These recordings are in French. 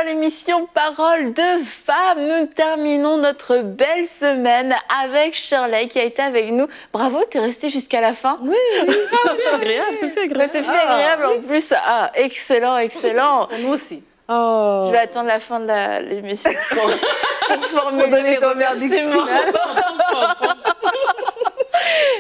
dans l'émission Parole de femmes. Nous terminons notre belle semaine avec Shirley qui a été avec nous. Bravo, t'es restée jusqu'à la fin. Oui, c'est agréable, c'est agréable. C'est agréable en plus. Ah, excellent, excellent. Nous aussi. Oh. Je vais attendre la fin de l'émission pour formuler donner ton verdict final.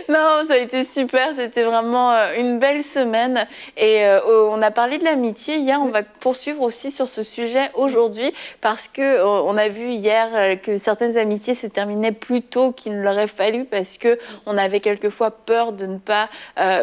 Non, ça a été super, c'était vraiment une belle semaine et on a parlé de l'amitié hier, on va poursuivre aussi sur ce sujet aujourd'hui parce que on a vu hier que certaines amitiés se terminaient plus tôt qu'il ne l'aurait fallu parce que on avait quelquefois peur de ne pas,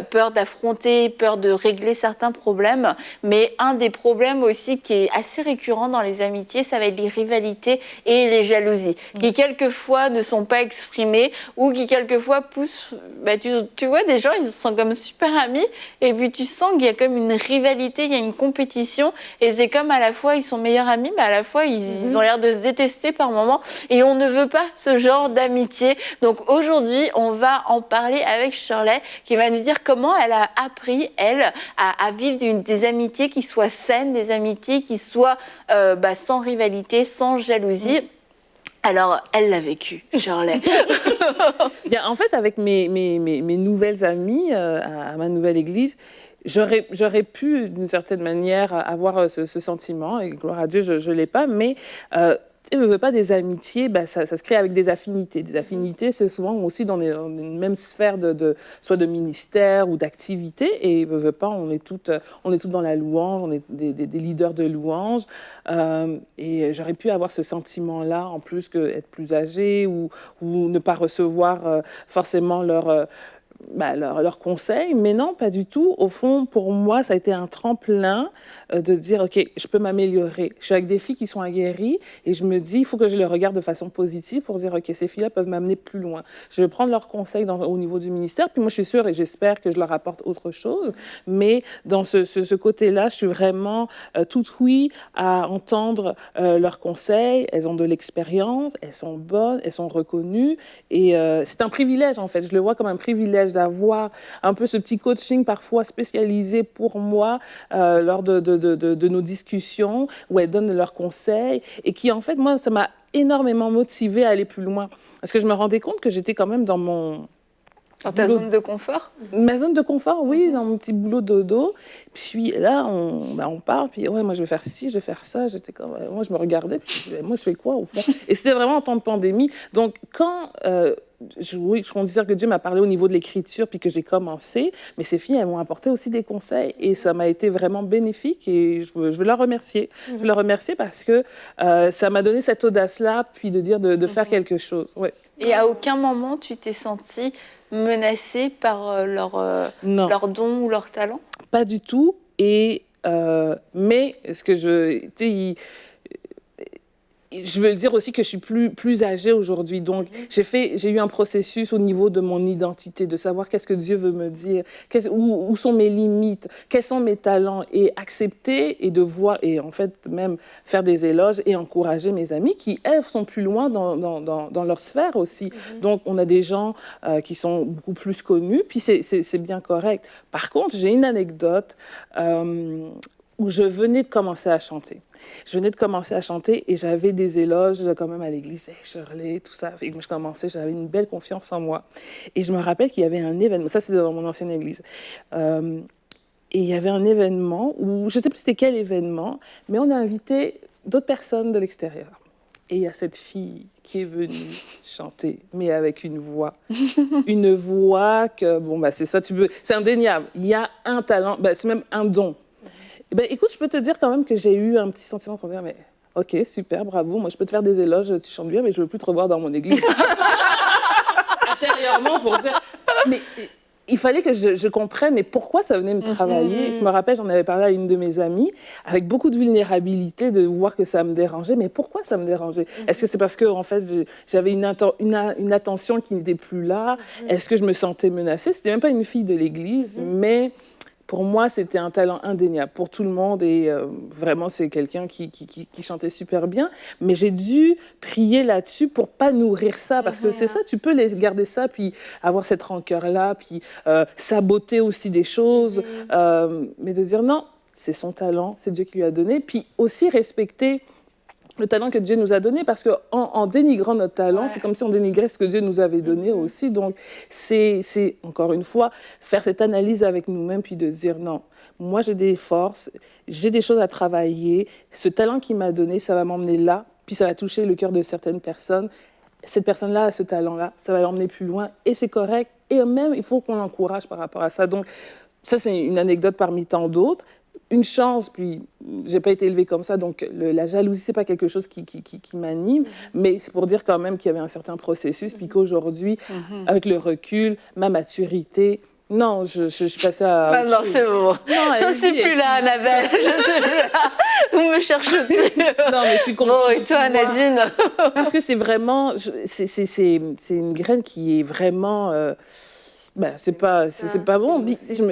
peur d'affronter, peur de régler certains problèmes, mais un des problèmes aussi qui est assez récurrent dans les amitiés, ça va être les rivalités et les jalousies qui quelquefois ne sont pas exprimées ou qui quelquefois poussent. Bah, tu vois des gens, ils sont comme super amis et puis tu sens qu'il y a comme une rivalité, il y a une compétition et c'est comme à la fois ils sont meilleurs amis mais à la fois ils ont l'air de se détester par moments et on ne veut pas ce genre d'amitié. Donc aujourd'hui on va en parler avec Shirley qui va nous dire comment elle a appris elle à vivre des amitiés qui soient saines, des amitiés qui soient sans rivalité, sans jalousie. Alors, elle l'a vécu, Shirley. Bien, en fait, avec mes nouvelles amies à ma nouvelle église, j'aurais pu, d'une certaine manière, avoir ce sentiment, et gloire à Dieu, je ne l'ai pas, mais ne veut pas des amitiés, ça se crée avec des affinités. Des affinités, c'est souvent aussi dans une même sphère soit de ministère ou d'activité. Et veut pas, on est toutes dans la louange, on est des leaders de louange. Et j'aurais pu avoir ce sentiment-là, en plus qu'être plus âgée ou ne pas recevoir forcément leurs conseils, mais non, pas du tout. Au fond, pour moi, ça a été un tremplin de dire, OK, je peux m'améliorer. Je suis avec des filles qui sont aguerries et je me dis, il faut que je les regarde de façon positive pour dire, OK, ces filles-là peuvent m'amener plus loin. Je vais prendre leurs conseils au niveau du ministère, puis moi, je suis sûre et j'espère que je leur apporte autre chose, mais dans ce côté-là, je suis vraiment toute oui à entendre leurs conseils. Elles ont de l'expérience, elles sont bonnes, elles sont reconnues et c'est un privilège, en fait. Je le vois comme un privilège d'avoir un peu ce petit coaching parfois spécialisé pour moi lors de nos discussions où elles donnent leurs conseils et qui, en fait, moi, ça m'a énormément motivée à aller plus loin. Parce que je me rendais compte que j'étais quand même dans ta zone de confort? Ma zone de confort, oui, dans mon petit boulot dodo. Puis là, on parle, puis ouais, moi, je vais faire ci, je vais faire ça. J'étais comme, moi, je me regardais, puis je disais, moi, je fais quoi, au fond? Et c'était vraiment en temps de pandémie. Donc, quand... je considère que Dieu m'a parlé au niveau de l'écriture, puis que j'ai commencé, mais ces filles, elles m'ont apporté aussi des conseils, et ça m'a été vraiment bénéfique, et je veux leur remercier. Je veux leur remercier parce que ça m'a donné cette audace-là, puis de dire de faire quelque chose. Ouais. Et à aucun moment, tu t'es sentie menacée par leur don ou leur talent? Pas du tout, et mais ce que je veux dire aussi que je suis plus âgée aujourd'hui. Donc, j'ai eu un processus au niveau de mon identité, de savoir qu'est-ce que Dieu veut me dire, où sont mes limites, quels sont mes talents, et accepter et de voir, et en fait, même faire des éloges et encourager mes amis qui, elles, sont plus loin dans leur sphère aussi. Donc, on a des gens qui sont beaucoup plus connus, puis c'est bien correct. Par contre, j'ai une anecdote où je venais de commencer à chanter. Je venais de commencer à chanter et j'avais des éloges quand même à l'église. Hey, Shirley, tout ça. Et moi, je commençais, j'avais une belle confiance en moi. Et je me rappelle qu'il y avait un événement, ça c'était dans mon ancienne église, et il y avait un événement où, je ne sais plus c'était quel événement, mais on a invité d'autres personnes de l'extérieur. Et il y a cette fille qui est venue chanter, mais avec une voix. Une voix que, c'est ça, c'est indéniable. Il y a un talent, c'est même un don. Écoute, je peux te dire quand même que j'ai eu un petit sentiment pour dire, mais OK, super, bravo, moi je peux te faire des éloges, tu chantes bien, mais je ne veux plus te revoir dans mon église. Intérieurement, pour dire, mais il fallait que je comprenne, mais pourquoi ça venait me travailler. Je me rappelle, j'en avais parlé à une de mes amies, avec beaucoup de vulnérabilité, de voir que ça me dérangeait, mais pourquoi ça me dérangeait? Est-ce que c'est parce que, en fait, j'avais une attention qui n'était plus là? Est-ce que je me sentais menacée? C'était même pas une fille de l'église, mais... Pour moi, c'était un talent indéniable pour tout le monde et vraiment, c'est quelqu'un qui chantait super bien. Mais j'ai dû prier là-dessus pour pas nourrir ça parce que c'est ça, tu peux garder ça puis avoir cette rancœur-là puis saboter aussi des choses. Mais de dire non, c'est son talent, c'est Dieu qui lui a donné. Puis aussi respecter le talent que Dieu nous a donné, parce qu'en dénigrant notre talent, c'est comme si on dénigrait ce que Dieu nous avait donné aussi. Donc, c'est encore une fois, faire cette analyse avec nous-mêmes, puis de dire non, moi j'ai des forces, j'ai des choses à travailler, ce talent qu'il m'a donné, ça va m'emmener là, puis ça va toucher le cœur de certaines personnes. Cette personne-là a ce talent-là, ça va l'emmener plus loin, et c'est correct. Et même, il faut qu'on l'encourage par rapport à ça. Donc, ça, c'est une anecdote parmi tant d'autres. Une chance, puis j'ai pas été élevée comme ça, donc la jalousie, c'est pas quelque chose qui m'anime, mais c'est pour dire quand même qu'il y avait un certain processus, puis qu'aujourd'hui, avec le recul, ma maturité, non, je suis passée à... Non, c'est bon. Je ne suis plus là, Annabelle. Je ne suis plus là. Vous me cherchez. Non, mais je suis contente. Bon, et toi, Nadine? Parce que c'est vraiment... C'est une graine qui est vraiment... c'est pas bon.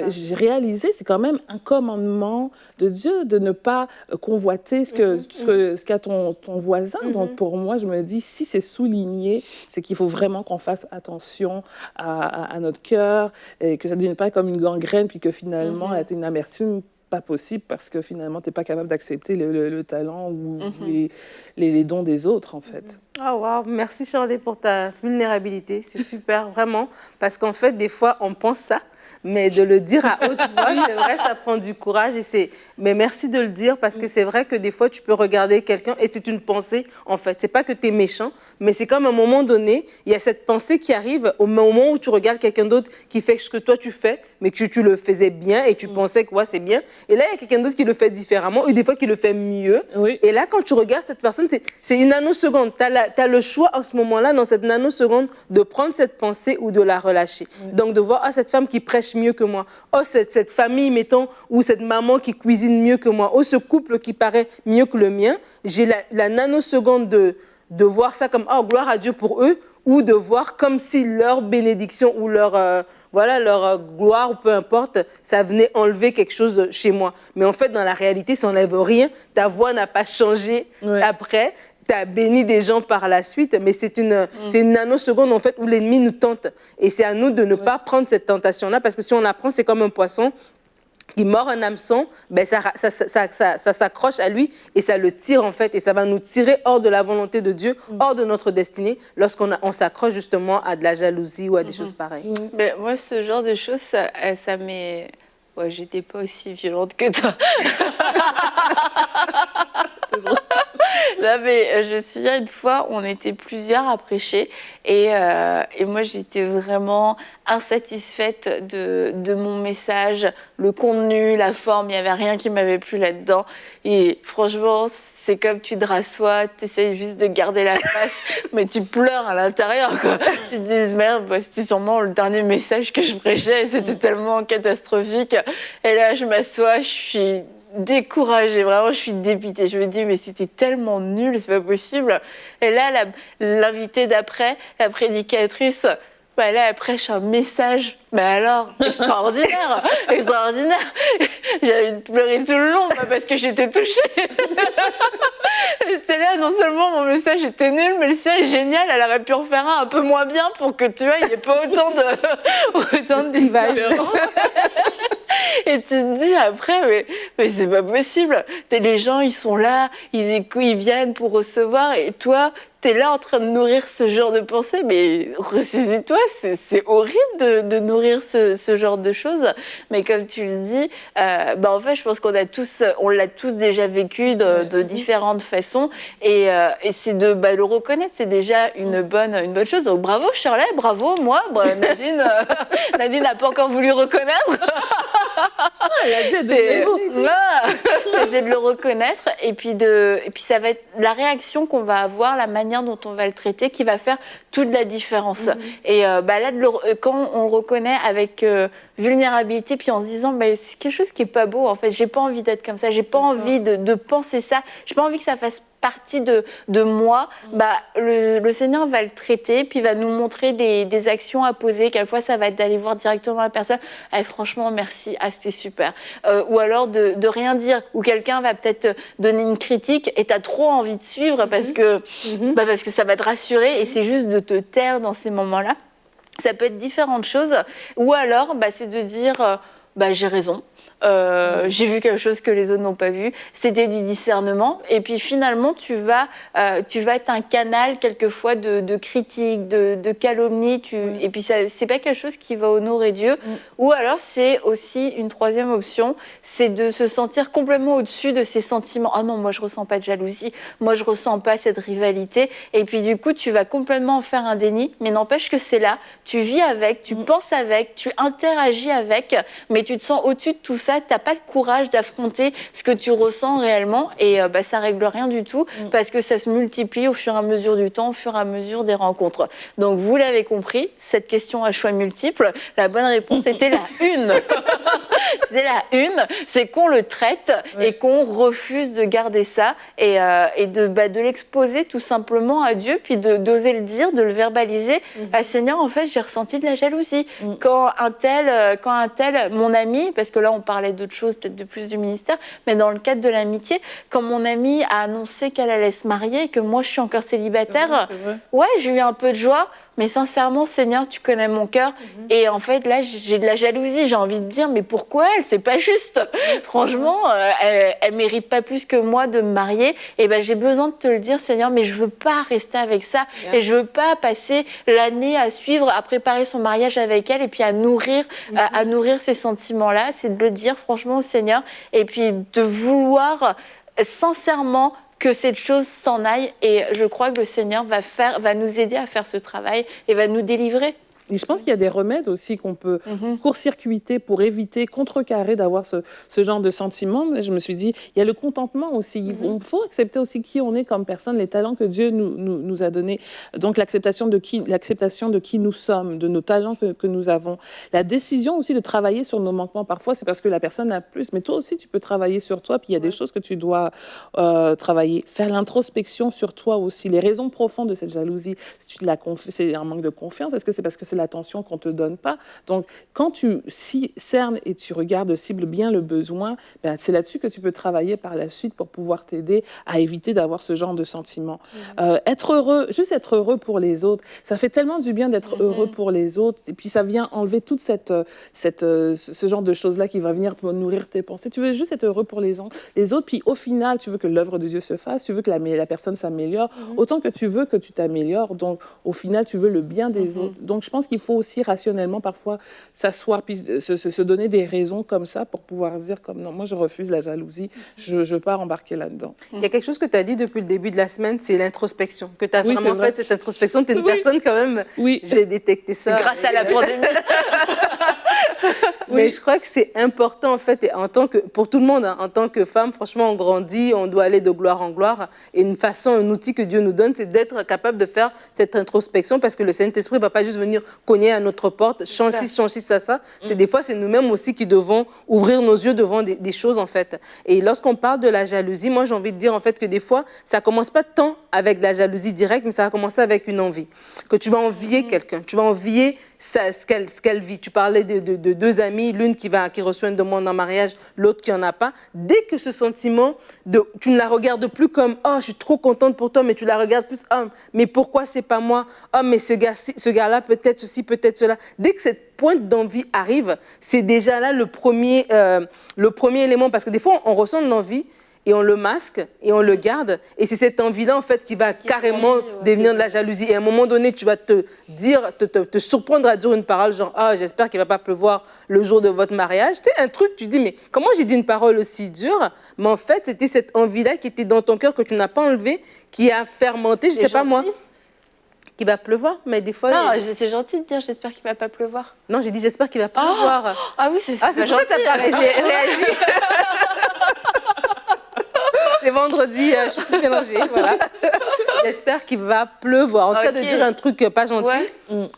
J'ai réalisé, c'est quand même un commandement de Dieu de ne pas convoiter ce qu'a ton voisin. Donc, pour moi, je me dis, si c'est souligné, c'est qu'il faut vraiment qu'on fasse attention à notre cœur, et que ça ne devienne pas comme une gangrène, puis que finalement, elle a une amertume. Pas possible, parce que finalement, tu n'es pas capable d'accepter le talent ou les dons des autres, en fait. Oh, wow. Merci, Shirley, pour ta vulnérabilité. C'est super, vraiment. Parce qu'en fait, des fois, on pense ça, mais de le dire à haute voix, c'est vrai, ça prend du courage. Mais merci de le dire, parce que c'est vrai que des fois, tu peux regarder quelqu'un et c'est une pensée, en fait. C'est pas que tu es méchant, mais c'est comme à un moment donné, il y a cette pensée qui arrive au moment où tu regardes quelqu'un d'autre qui fait ce que toi, tu fais, mais que tu le faisais bien et tu pensais que c'est bien. Et là, il y a quelqu'un d'autre qui le fait différemment, ou des fois qui le fait mieux. Oui. Et là, quand tu regardes cette personne, c'est une nanoseconde. Tu as le choix à ce moment-là, dans cette nanoseconde, de prendre cette pensée ou de la relâcher. Oui. Donc, de voir, cette femme qui prêche mieux que moi. Cette famille, mettons, ou cette maman qui cuisine mieux que moi. Ce couple qui paraît mieux que le mien. J'ai la nanoseconde de voir ça comme, gloire à Dieu pour eux, ou de voir comme si leur bénédiction ou leur gloire, ou peu importe, ça venait enlever quelque chose chez moi. Mais en fait, dans la réalité, ça n'enlève rien. Ta voix n'a pas changé après. Tu as béni des gens par la suite, mais c'est une nanoseconde, en fait, où l'ennemi nous tente. Et c'est à nous de ne pas prendre cette tentation-là, parce que si on la prend, c'est comme un poisson qui mord un hameçon, ça s'accroche à lui et ça le tire, en fait, et ça va nous tirer hors de la volonté de Dieu, hors de notre destinée, lorsqu'on s'accroche justement à de la jalousie ou à des choses pareilles. Mais moi, ce genre de choses, ça m'est... Ouais, j'étais pas aussi violente que toi. Non, mais je me souviens une fois, on était plusieurs à prêcher et moi j'étais vraiment insatisfaite de mon message, le contenu, la forme, il n'y avait rien qui m'avait plu là-dedans. Et franchement, c'est comme tu te rassois, tu essayes juste de garder la face, mais tu pleures à l'intérieur, quoi. Tu te dis, merde, c'était sûrement le dernier message que je prêchais, c'était tellement catastrophique. Et là, je m'assois, je suis découragée, vraiment, je suis dépitée. Je me dis, mais c'était tellement nul, c'est pas possible. Et là, l'invitée d'après, la prédicatrice, là, elle prêche un message, mais alors, extraordinaire, extraordinaire. J'ai envie de pleurer tout le long, parce que j'étais touchée. J'étais là, non seulement mon message était nul, mais le sien est génial, elle aurait pu en faire un peu moins bien pour que, tu vois, il n'y ait pas autant de différence. Et tu te dis après, mais c'est pas possible. Les gens, ils sont là, ils viennent pour recevoir, et toi, t'es là en train de nourrir ce genre de pensée, mais ressaisis-toi, c'est horrible de nourrir ce genre de choses. Mais comme tu le dis, en fait, je pense qu'on l'a tous déjà vécu de différentes façons, et c'est de le reconnaître, c'est déjà une bonne chose. Donc bravo Shirley, bravo moi, Nadine n'a pas encore voulu reconnaître. Elle a dit c'est de le reconnaître, et puis ça va être la réaction qu'on va avoir, la manière dont on va le traiter, qui va faire toute la différence. Et là, quand on le reconnaît avec vulnérabilité, puis en se disant, c'est quelque chose qui est pas beau, en fait, j'ai pas envie d'être comme ça, j'ai pas envie de penser ça, j'ai pas envie que ça fasse partie de moi, le Seigneur va le traiter, puis va nous montrer des actions à poser. Quelquefois, ça va être d'aller voir directement la personne. Franchement, merci, c'était super. Ou alors de rien dire, ou quelqu'un va peut-être donner une critique et tu as trop envie de suivre parce que ça va te rassurer, et c'est juste de te taire dans ces moments-là. Ça peut être différentes choses. Ou alors, c'est de dire... j'ai raison, J'ai vu quelque chose que les autres n'ont pas vu. C'était du discernement. Et puis finalement, tu vas être un canal quelquefois de critiques, de calomnies. Et puis c'est pas quelque chose qui va honorer Dieu. Ou alors c'est aussi une troisième option, c'est de se sentir complètement au-dessus de ses sentiments. Ah non, moi je ressens pas de jalousie. Moi je ressens pas cette rivalité. Et puis du coup, tu vas complètement en faire un déni. Mais n'empêche que c'est là. Tu vis avec, tu penses avec, tu interagis avec, mais tu te sens au-dessus de tout ça. Tu n'as pas le courage d'affronter ce que tu ressens réellement et ça règle rien du tout parce que ça se multiplie au fur et à mesure du temps, au fur et à mesure des rencontres. Donc vous l'avez compris, cette question à choix multiples, la bonne réponse était la une. C'était la une, c'est qu'on le traite et qu'on refuse de garder ça et de l'exposer tout simplement à Dieu, puis d'oser le dire, de le verbaliser. Ah, Seigneur, en fait, j'ai ressenti de la jalousie. Quand un tel, mon ami, parce que là on parlait d'autres choses, peut-être de plus du ministère, mais dans le cadre de l'amitié, quand mon amie a annoncé qu'elle allait se marier et que moi je suis encore célibataire, ouais, j'ai eu un peu de joie. Mais sincèrement, Seigneur, tu connais mon cœur. Et en fait, là, j'ai de la jalousie. J'ai envie de dire, mais pourquoi elle? C'est pas juste. Franchement, elle mérite pas plus que moi de me marier. Et ben, j'ai besoin de te le dire, Seigneur, mais je veux pas rester avec ça. Et je veux pas passer l'année à suivre, à préparer son mariage avec elle et puis à nourrir ces sentiments-là. C'est de le dire, franchement, au Seigneur. Et puis de vouloir sincèrement que cette chose s'en aille et je crois que le Seigneur va nous aider à faire ce travail et va nous délivrer. Et je pense qu'il y a des remèdes aussi qu'on peut court-circuiter pour éviter, contrecarrer d'avoir ce genre de sentiments. Je me suis dit, il y a le contentement aussi. Il faut accepter aussi qui on est comme personne, les talents que Dieu nous a donnés. Donc l'acceptation de qui nous sommes, de nos talents que nous avons. La décision aussi de travailler sur nos manquements. Parfois, c'est parce que la personne a plus, mais toi aussi, tu peux travailler sur toi. Puis il y a des choses que tu dois travailler. Faire l'introspection sur toi aussi. Les raisons profondes de cette jalousie. Si c'est un manque de confiance, est-ce que c'est parce que c'est l'attention qu'on ne te donne pas? Donc, quand tu cernes et tu cibles bien le besoin, ben, c'est là-dessus que tu peux travailler par la suite pour pouvoir t'aider à éviter d'avoir ce genre de sentiments. Être heureux, juste être heureux pour les autres, ça fait tellement du bien d'être heureux pour les autres. Et puis, ça vient enlever toute ce genre de choses-là qui va venir pour nourrir tes pensées. Tu veux juste être heureux pour les autres. Puis, au final, tu veux que l'œuvre de Dieu se fasse, tu veux que la personne s'améliore, autant que tu veux que tu t'améliores. Donc, au final, tu veux le bien des autres. Donc, je pense qu'il faut aussi rationnellement parfois s'asseoir puis se donner des raisons comme ça pour pouvoir dire comme non, moi je refuse la jalousie, je ne veux pas embarquer là-dedans. Il y a quelque chose que tu as dit depuis le début de la semaine, c'est l'introspection. Que tu as vraiment fait cette introspection. Tu es une personne quand même, j'ai détecté ça. Grâce à la pandémie. Mais je crois que c'est important en fait, et pour tout le monde, en tant que femme, franchement on grandit, on doit aller de gloire en gloire. Et un outil que Dieu nous donne, c'est d'être capable de faire cette introspection parce que le Saint-Esprit ne va pas juste venir cogner à notre porte, change ci, ça. Des fois, c'est nous-mêmes aussi qui devons ouvrir nos yeux devant des choses, en fait. Et lorsqu'on parle de la jalousie, moi, j'ai envie de dire, en fait, que des fois, ça commence pas tant avec de la jalousie directe, mais ça va commencer avec une envie. Que tu vas envier quelqu'un, tu vas envier ce qu'elle vit. Tu parlais de deux amies, l'une qui reçoit une demande en mariage, l'autre qui en a pas. Dès que ce sentiment, tu ne la regardes plus comme « Oh, je suis trop contente pour toi », mais tu la regardes plus « Oh, mais pourquoi c'est pas moi? Oh, mais ce gars-là, peut-être ceci, peut-être cela. » Dès que cette pointe d'envie arrive, c'est déjà là le premier élément. Parce que des fois, on ressent de l'envie, et on le masque et on le garde. Et c'est cette envie-là, en fait, qui va carrément devenir de la jalousie. Et à un moment donné, tu vas te surprendre à dire une parole genre « Ah, j'espère qu'il ne va pas pleuvoir le jour de votre mariage. » Tu sais, un truc, tu dis « Mais comment j'ai dit une parole aussi dure ?» Mais en fait, c'était cette envie-là qui était dans ton cœur, que tu n'as pas enlevée, qui a fermenté, je ne sais pas moi. Qu'il va pleuvoir, mais des fois... Non, c'est gentil de dire j'espère qu'il ne va pas pleuvoir. Non, j'ai dit j'espère qu'il ne va pas pleuvoir. Ah oui, c'est gentil. Ah, c'est pour ça que tu n'as pas réagi. C'est vendredi, je suis tout mélangée, voilà. J'espère qu'il va pleuvoir. En tout cas, de dire un truc pas gentil.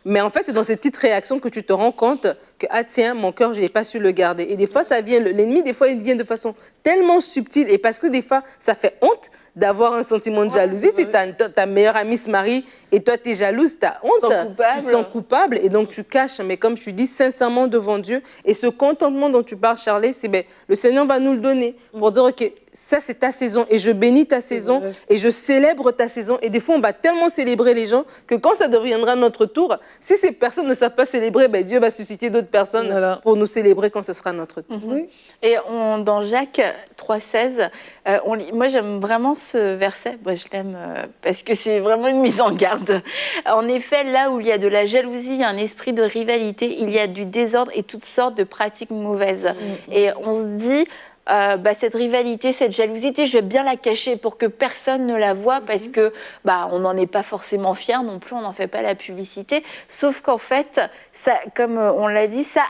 Mais en fait, c'est dans ces petites réactions que tu te rends compte que, ah tiens, mon cœur, je n'ai pas su le garder. Et des fois, ça vient, l'ennemi, des fois, il vient de façon tellement subtile. Et parce que des fois, ça fait honte d'avoir un sentiment de jalousie. Tu ta meilleure amie se marie et toi, tu es jalouse, tu as honte. Tu te sens coupable. Et donc, tu caches. Mais comme je dis, sincèrement devant Dieu. Et ce contentement dont tu parles, Charlie, c'est le Seigneur va nous le donner pour dire, OK, ça, c'est ta saison. Et je bénis ta saison. Et je célèbre ta saison. Et des fois, on va tellement célébrer les gens que quand ça deviendra notre tour, si ces personnes ne savent pas célébrer, Dieu va susciter d'autres d'autres personnes pour nous célébrer quand ce sera notre tour. Oui. Et dans Jacques 3,16, moi j'aime vraiment ce verset, moi je l'aime parce que c'est vraiment une mise en garde. En effet, là où il y a de la jalousie, il y a un esprit de rivalité, il y a du désordre et toutes sortes de pratiques mauvaises. Et on se dit, cette rivalité, cette jalousie, je vais bien la cacher pour que personne ne la voie parce que on n'en est pas forcément fier non plus, on n'en fait pas la publicité. Sauf qu'en fait, ça, comme on l'a dit, ça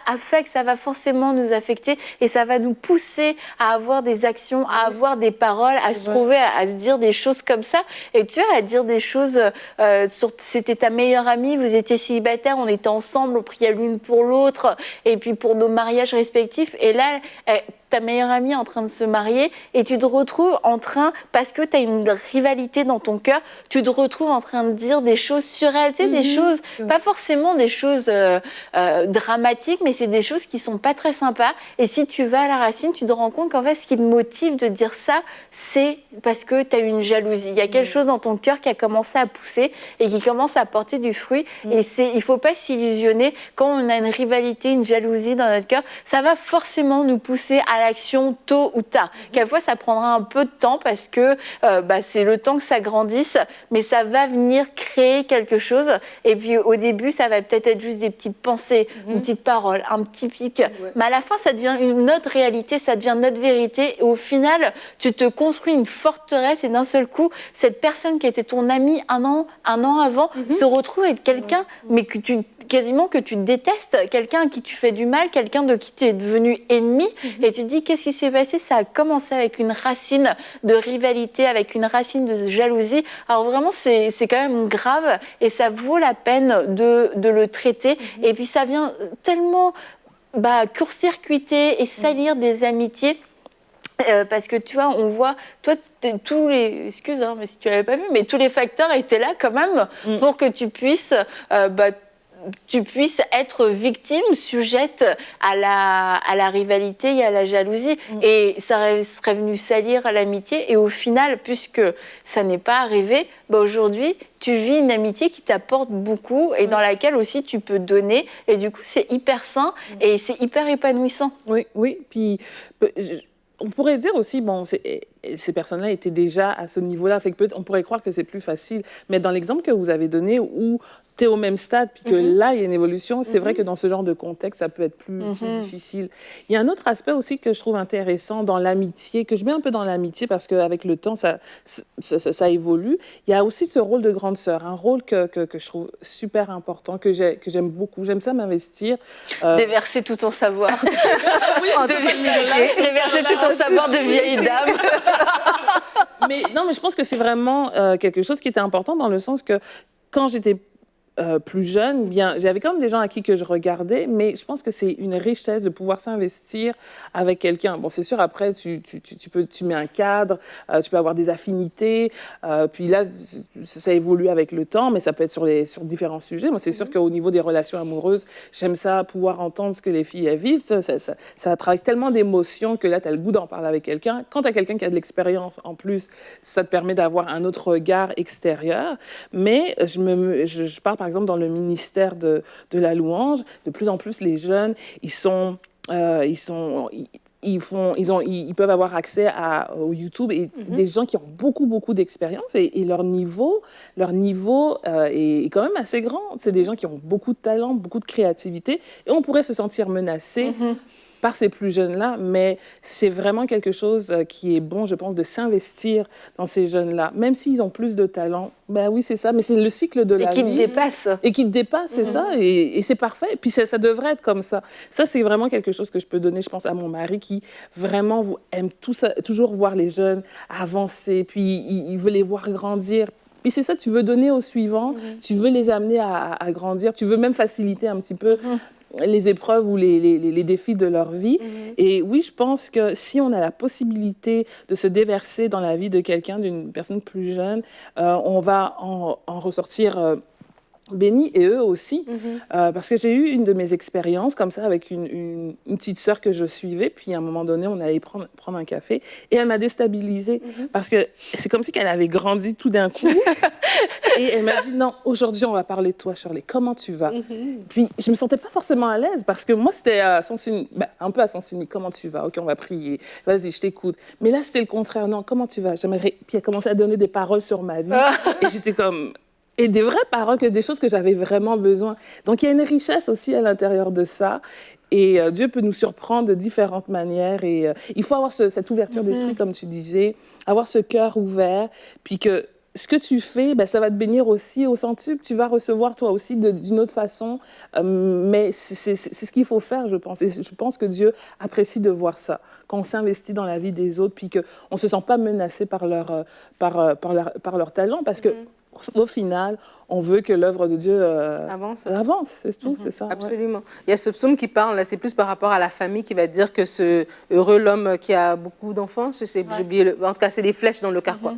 va forcément nous affecter et ça va nous pousser à avoir des actions, à avoir des paroles, à se trouver, à se dire des choses comme ça. Et tu vois, à dire des choses c'était ta meilleure amie, vous étiez célibataire, on était ensemble, on priait l'une pour l'autre et puis pour nos mariages respectifs. Et là, ta meilleure amie est en train de se marier et tu te retrouves en train, parce que tu as une rivalité dans ton cœur, tu te retrouves en train de dire des choses sur elle, tu sais, des choses, pas forcément des choses dramatiques, mais c'est des choses qui sont pas très sympas. Et si tu vas à la racine, tu te rends compte qu'en fait, ce qui te motive de dire ça, c'est parce que tu as une jalousie. Il y a quelque chose dans ton cœur qui a commencé à pousser et qui commence à porter du fruit. Et il faut pas s'illusionner. Quand on a une rivalité, une jalousie dans notre cœur, ça va forcément nous pousser à l'action tôt ou tard. Quelquefois, ça prendra un peu de temps parce que c'est le temps que ça grandisse, mais ça va venir créer quelque chose. Et puis, au début, ça va peut-être être juste des petites pensées, une petite parole, un petit pic. Mais à la fin, ça devient notre réalité, ça devient notre vérité. Et au final, tu te construis une forteresse et d'un seul coup, cette personne qui était ton amie un an avant se retrouve être quelqu'un, mais que quasiment que tu détestes, quelqu'un à qui tu fais du mal, quelqu'un de qui tu es devenu ennemi. Et tu te dis, qu'est-ce qui s'est passé? Ça a commencé avec une racine de rivalité, avec une racine de jalousie. Alors vraiment, c'est quand même grave et ça vaut la peine de le traiter. Et puis ça vient tellement court-circuiter et salir des amitiés. Parce que tu vois, on voit, toi, tous les, excuse, mais si tu l'avais pas vu, mais tous les facteurs étaient là quand même pour que tu puisses être victime, sujette à la rivalité et à la jalousie. Et ça serait venu salir l'amitié. Et au final, puisque ça n'est pas arrivé, aujourd'hui, tu vis une amitié qui t'apporte beaucoup et dans laquelle aussi tu peux donner. Et du coup, c'est hyper sain et c'est hyper épanouissant. Oui. Puis, on pourrait dire aussi, ces personnes-là étaient déjà à ce niveau-là, fait que on pourrait croire que c'est plus facile. Mais dans l'exemple que vous avez donné, où tu es au même stade, puis que là, il y a une évolution, c'est vrai que dans ce genre de contexte, ça peut être plus difficile. Il y a un autre aspect aussi que je trouve intéressant dans l'amitié, que je mets un peu dans l'amitié parce qu'avec le temps, ça évolue. Il y a aussi ce rôle de grande sœur, un rôle que je trouve super important, que j'aime beaucoup. J'aime ça m'investir. Déverser tout ton savoir. Déverser tout ton savoir de vieille dame. mais je pense que c'est vraiment quelque chose qui était important dans le sens que quand j'étais plus jeune, j'avais quand même des gens à qui que je regardais, mais je pense que c'est une richesse de pouvoir s'investir avec quelqu'un. Bon, c'est sûr, après, tu mets un cadre, tu peux avoir des affinités, puis là, ça évolue avec le temps, mais ça peut être sur différents sujets. Moi, c'est sûr qu'au niveau des relations amoureuses, j'aime ça, pouvoir entendre ce que les filles vivent. Ça travaille tellement d'émotions que là, tu as le goût d'en parler avec quelqu'un. Quand tu as quelqu'un qui a de l'expérience, en plus, ça te permet d'avoir un autre regard extérieur. Mais je parle, par exemple, dans le ministère de la louange, de plus en plus, les jeunes, ils peuvent avoir accès au YouTube et des gens qui ont beaucoup d'expérience et leur niveau est quand même assez grand. C'est des gens qui ont beaucoup de talent, beaucoup de créativité et on pourrait se sentir menacé par ces plus jeunes-là, mais c'est vraiment quelque chose qui est bon, je pense, de s'investir dans ces jeunes-là. Même s'ils ont plus de talent, oui, c'est ça, mais c'est le cycle de la vie. Et qui te dépasse. Et qui te dépasse, c'est ça, et c'est parfait. Puis ça devrait être comme ça. Ça, c'est vraiment quelque chose que je peux donner, je pense, à mon mari qui vraiment aime toujours voir les jeunes avancer, puis il veut les voir grandir. Puis c'est ça, tu veux donner aux suivants, tu veux les amener à grandir, tu veux même faciliter un petit peu les épreuves ou les défis de leur vie. Et oui, je pense que si on a la possibilité de se déverser dans la vie de quelqu'un, d'une personne plus jeune, on va en ressortir bénis et eux aussi, parce que j'ai eu une de mes expériences comme ça avec une petite sœur que je suivais, puis à un moment donné, on allait prendre un café et elle m'a déstabilisée parce que c'est comme si qu'elle avait grandi tout d'un coup et elle m'a dit non, aujourd'hui on va parler de toi Shirley, comment tu vas? Puis je me sentais pas forcément à l'aise parce que moi c'était un peu à sens unique, comment tu vas? Ok, on va prier, vas-y, je t'écoute. Mais là c'était le contraire, non, comment tu vas? J'aimerais... Puis elle a commencé à donner des paroles sur ma vie et j'étais comme... Et des vraies paroles, des choses que j'avais vraiment besoin. Donc, il y a une richesse aussi à l'intérieur de ça. Et Dieu peut nous surprendre de différentes manières. Et il faut avoir cette ouverture d'esprit, comme tu disais, avoir ce cœur ouvert. Puis que ce que tu fais, ben, ça va te bénir aussi au centuple. Tu vas recevoir toi aussi d'une autre façon. Mais c'est ce qu'il faut faire, je pense. Et je pense que Dieu apprécie de voir ça. Quand on s'investit dans la vie des autres, puis qu'on ne se sent pas menacé par leur talent. Parce que au final, on veut que l'œuvre de Dieu avance, c'est tout, c'est ça. Absolument. Ouais. Il y a ce psaume qui parle, là, c'est plus par rapport à la famille qui va dire que ce heureux l'homme qui a beaucoup d'enfants, j'ai oublié, en tout cas, c'est les flèches dans le carquois.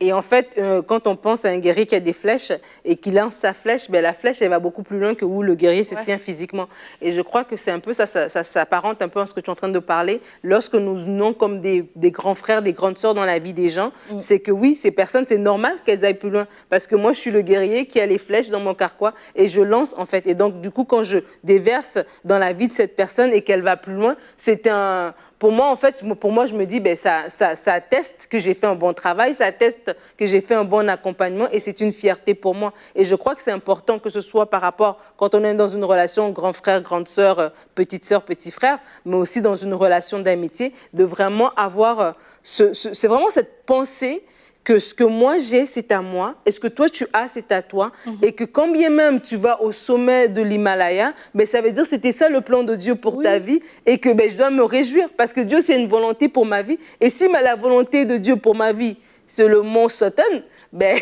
Et en fait, quand on pense à un guerrier qui a des flèches et qui lance sa flèche, ben, la flèche, elle va beaucoup plus loin que où le guerrier se tient physiquement. Et je crois que c'est un peu ça s'apparente un peu à ce que tu es en train de parler. Lorsque nous venons comme des grands frères, des grandes sœurs dans la vie des gens, c'est que oui, ces personnes, c'est normal qu'elles aillent plus loin. Parce que moi, je suis le guerrier qui a les flèches dans mon carquois et je lance, en fait. Et donc, du coup, quand je déverse dans la vie de cette personne et qu'elle va plus loin, c'est un... Pour moi, en fait, je me dis, ben, ça atteste que j'ai fait un bon travail, ça atteste que j'ai fait un bon accompagnement et c'est une fierté pour moi. Et je crois que c'est important que ce soit par rapport, quand on est dans une relation grand frère, grande sœur, petit frère, mais aussi dans une relation d'amitié, de vraiment avoir, c'est vraiment cette pensée que ce que moi j'ai, c'est à moi, et ce que toi tu as, c'est à toi, et que quand bien même tu vas au sommet de l'Himalaya, ben, ça veut dire que c'était ça le plan de Dieu pour ta vie, et que ben, je dois me réjouir, parce que Dieu, c'est une volonté pour ma vie, et si la volonté de Dieu pour ma vie, c'est le mont Soton, ben,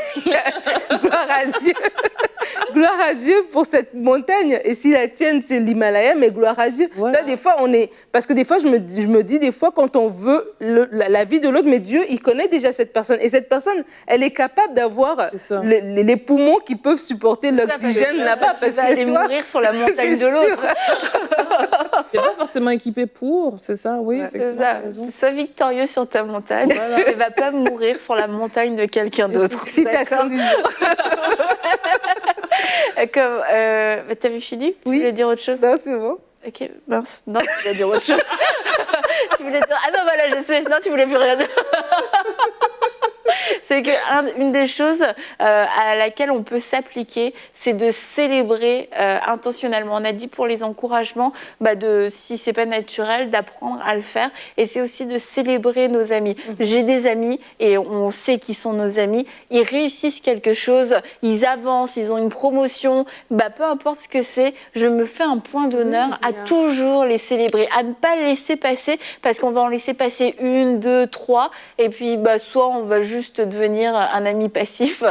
gloire à Dieu. Gloire à Dieu pour cette montagne. Et si la tienne, c'est l'Himalaya, mais gloire à Dieu. Voilà. Ça, des fois, parce que des fois, je me dis, des fois, quand on veut la vie de l'autre, mais Dieu, il connaît déjà cette personne. Et cette personne, elle est capable d'avoir les poumons qui peuvent supporter l'oxygène là-bas. Parce que aller mourir sur la montagne de l'autre. Tu n'es pas forcément équipé pour, c'est ça, oui. Sois victorieux sur ta montagne. Voilà. Et ne va pas mourir sur la montagne de quelqu'un d'autre. Citation du jour. T'avais fini? Tu voulais dire autre chose? Non, c'est bon. Ok, mince. Non, tu voulais dire autre chose. Tu voulais dire... Ah non, voilà, je sais. Non, tu voulais plus rien dire. C'est qu'une des choses à laquelle on peut s'appliquer, c'est de célébrer intentionnellement. On a dit pour les encouragements, si c'est pas naturel, d'apprendre à le faire. Et c'est aussi de célébrer nos amis. J'ai des amis et on sait qui sont nos amis. Ils réussissent quelque chose, ils avancent, ils ont une promotion. Peu importe ce que c'est, je me fais un point d'honneur à toujours les célébrer, à ne pas les laisser passer parce qu'on va en laisser passer 1, 2, 3 et puis soit on va juste devenir un ami passif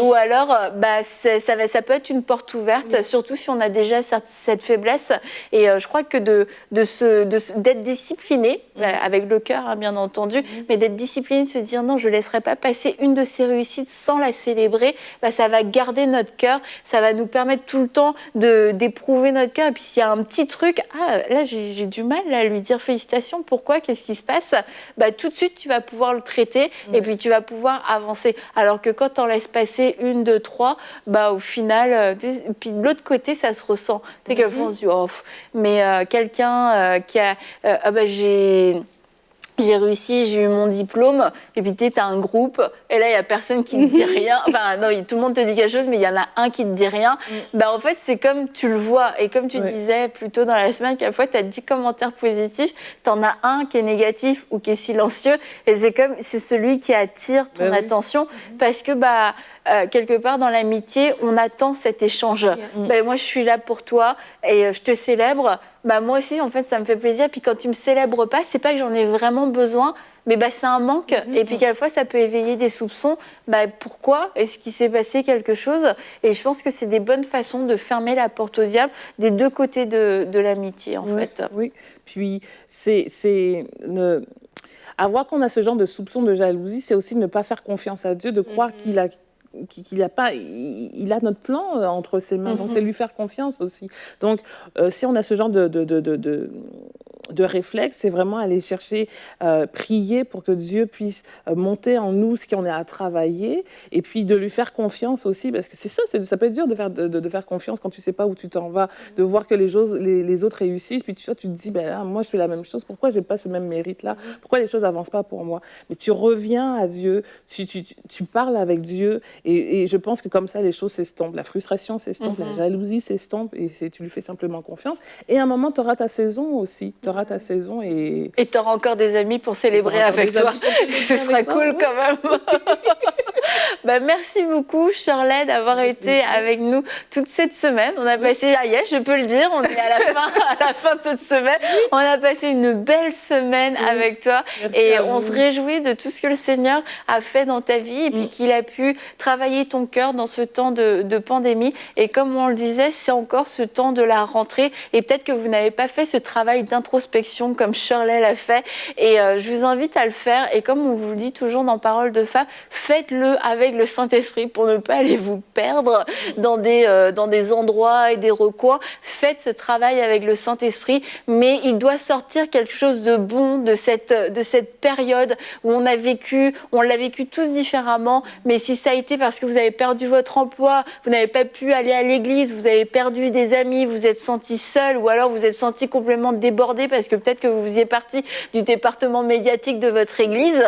ou alors ça peut être une porte ouverte, surtout si on a déjà cette faiblesse. Et je crois que d'être discipliné, avec le cœur bien entendu, mais d'être discipliné, de se dire non, je ne laisserai pas passer une de ces réussites sans la célébrer, ça va garder notre cœur, ça va nous permettre tout le temps d'éprouver notre cœur. Et puis s'il y a un petit truc, là j'ai du mal à lui dire félicitations, pourquoi, qu'est-ce qui se passe, tout de suite tu vas pouvoir le traiter et puis tu vas pouvoir avancer. Alors que quand on laisse passer 1, 2, 3, au final, puis de l'autre côté, ça se ressent. Tu sais, quelquefois on se dit, mais quelqu'un qui a, j'ai réussi, j'ai eu mon diplôme, et puis tu as un groupe, et là, il n'y a personne qui ne dit rien. Enfin, non, tout le monde te dit quelque chose, mais il y en a un qui ne te dit rien. En fait, c'est comme tu le vois. Et comme tu disais plus tôt dans la semaine, qu'à la fois, tu as 10 commentaires positifs, tu en as un qui est négatif ou qui est silencieux, et c'est celui qui attire ton attention, parce que, quelque part dans l'amitié, on attend cet échange. Moi, je suis là pour toi et je te célèbre. Moi aussi, en fait, ça me fait plaisir. Puis quand tu me célèbres pas, c'est pas que j'en ai vraiment besoin, mais c'est un manque. Et puis quelquefois, ça peut éveiller des soupçons. Pourquoi? Est-ce qu'il s'est passé quelque chose? Et je pense que c'est des bonnes façons de fermer la porte au diable des deux côtés de l'amitié, en fait. Oui, puis avoir qu'on a ce genre de soupçon de jalousie, c'est aussi ne pas faire confiance à Dieu, de croire qu'il a qu'il a pas, il a notre plan entre ses mains. Donc, c'est lui faire confiance aussi. Donc, si on a ce genre de réflexe, c'est vraiment aller chercher, prier pour que Dieu puisse monter en nous ce qu'on a à travailler, et puis de lui faire confiance aussi, parce que c'est ça, ça peut être dur de faire confiance quand tu sais pas où tu t'en vas, de voir que les autres réussissent, puis tu te dis, ben là, moi je fais la même chose, pourquoi j'ai pas ce même mérite-là, pourquoi les choses avancent pas pour moi? Mais tu reviens à Dieu, tu parles avec Dieu, et je pense que comme ça les choses s'estompent, la frustration s'estompe, la jalousie s'estompe, et tu lui fais simplement confiance, et à un moment tu auras ta saison aussi, ta saison, et tu auras encore des amis pour célébrer avec toi. Ce sera cool quand même. Bah, merci beaucoup, Shirley, d'avoir été avec nous toute cette semaine. On a passé, je peux le dire, on est à la fin de cette semaine. On a passé une belle semaine avec toi. Merci et à on vous. se réjouit de tout ce que le Seigneur a fait dans ta vie et puis qu'il a pu travailler ton cœur dans ce temps de pandémie. Et comme on le disait, c'est encore ce temps de la rentrée. Et peut-être que vous n'avez pas fait ce travail d'introspection comme Shirley l'a fait. Et je vous invite à le faire. Et comme on vous le dit toujours dans Parole de Femme, faites-le avec le Saint-Esprit pour ne pas aller vous perdre dans des endroits et des recoins. Faites ce travail avec le Saint-Esprit, mais il doit sortir quelque chose de bon de cette période où on l'a vécu tous différemment. Mais si ça a été parce que vous avez perdu votre emploi, vous n'avez pas pu aller à l'église, vous avez perdu des amis, vous êtes senti seul, ou alors vous êtes senti complètement débordé parce que peut-être que vous faisiez partie du département médiatique de votre église,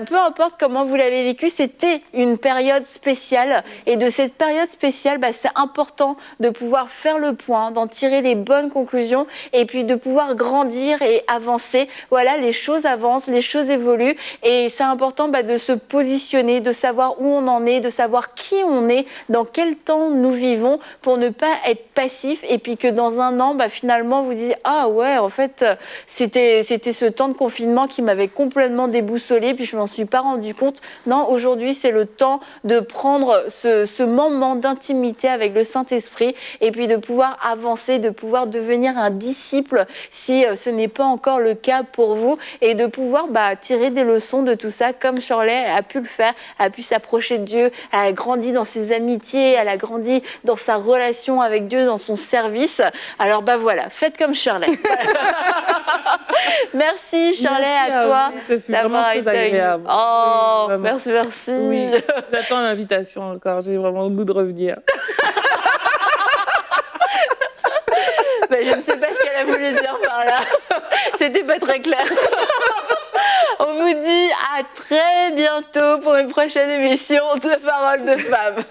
peu importe comment vous l'avez vécu, c'était une période spéciale. Et de cette période spéciale, c'est important de pouvoir faire le point, d'en tirer les bonnes conclusions et puis de pouvoir grandir et avancer. Voilà, les choses avancent, les choses évoluent et c'est important de se positionner, de savoir où on en est, de savoir qui on est, dans quel temps nous vivons pour ne pas être passif et puis que dans un an, finalement, vous disiez « Ah ouais, en fait, c'était ce temps de confinement qui m'avait complètement déboussolé puis je m'en suis pas rendu compte. » Non, aujourd'hui, c'est le temps de prendre ce moment d'intimité avec le Saint-Esprit et puis de pouvoir avancer, de pouvoir devenir un disciple si ce n'est pas encore le cas pour vous et de pouvoir tirer des leçons de tout ça comme Shirley a pu le faire, a pu s'approcher de Dieu, elle a grandi dans ses amitiés, elle a grandi dans sa relation avec Dieu, dans son service. Alors voilà, faites comme Shirley. Merci Shirley, à toi d'avoir été agréable. Oh, oui, merci. Oui, j'attends l'invitation encore, j'ai vraiment le goût de revenir. Je ne sais pas ce qu'elle a voulu dire par là. C'était pas très clair. On vous dit à très bientôt pour une prochaine émission de Parole de Femme.